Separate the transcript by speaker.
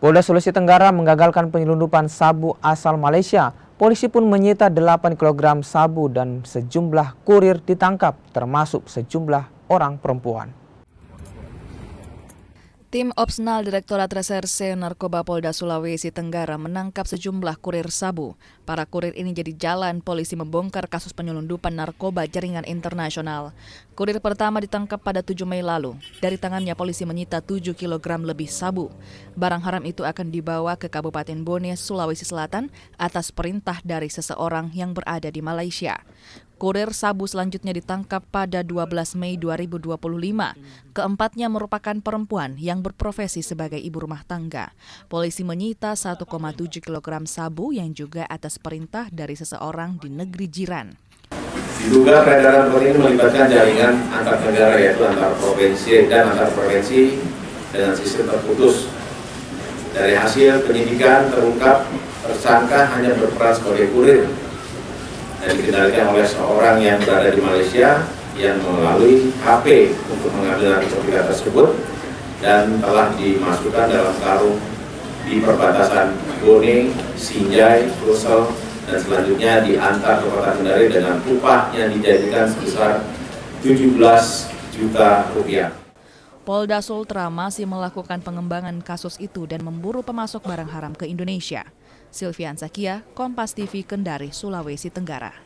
Speaker 1: Polda Sulawesi Tenggara menggagalkan penyelundupan sabu asal Malaysia. Polisi pun menyita 8 kg sabu dan sejumlah kurir ditangkap, termasuk sejumlah orang perempuan.
Speaker 2: Tim Opsnal Direktorat Reserse Narkoba Polda Sulawesi Tenggara menangkap sejumlah kurir sabu. Para kurir ini jadi jalan polisi membongkar kasus penyelundupan narkoba jaringan internasional. Kurir pertama ditangkap pada 7 Mei lalu. Dari tangannya polisi menyita 7 kg lebih sabu. Barang haram itu akan dibawa ke Kabupaten Bone, Sulawesi Selatan atas perintah dari seseorang yang berada di Malaysia. Kurir sabu selanjutnya ditangkap pada 12 Mei 2025. Keempatnya merupakan perempuan yang berprofesi sebagai ibu rumah tangga. Polisi menyita 1,7 kg sabu yang juga atas perintah dari seseorang di negeri jiran.
Speaker 3: Diduga peredaran narkoba ini melibatkan jaringan antar negara, yaitu antar provinsi dan antar provinsi dengan sistem terputus. Dari hasil penyidikan terungkap tersangka hanya berperan sebagai kurir dan dikendalikan oleh seorang yang berada di Malaysia yang melalui HP untuk mengambil narkotika tersebut dan telah dimasukkan dalam karung di perbatasan Bone, Sinjai, Sulsel, dan selanjutnya diantar ke Kota Kendari dengan upah yang dijanjikan sebesar 17 juta rupiah.
Speaker 2: Polda Sultra masih melakukan pengembangan kasus itu dan memburu pemasok barang haram ke Indonesia. Silvian Zakia, Kompas TV, Kendari, Sulawesi Tenggara.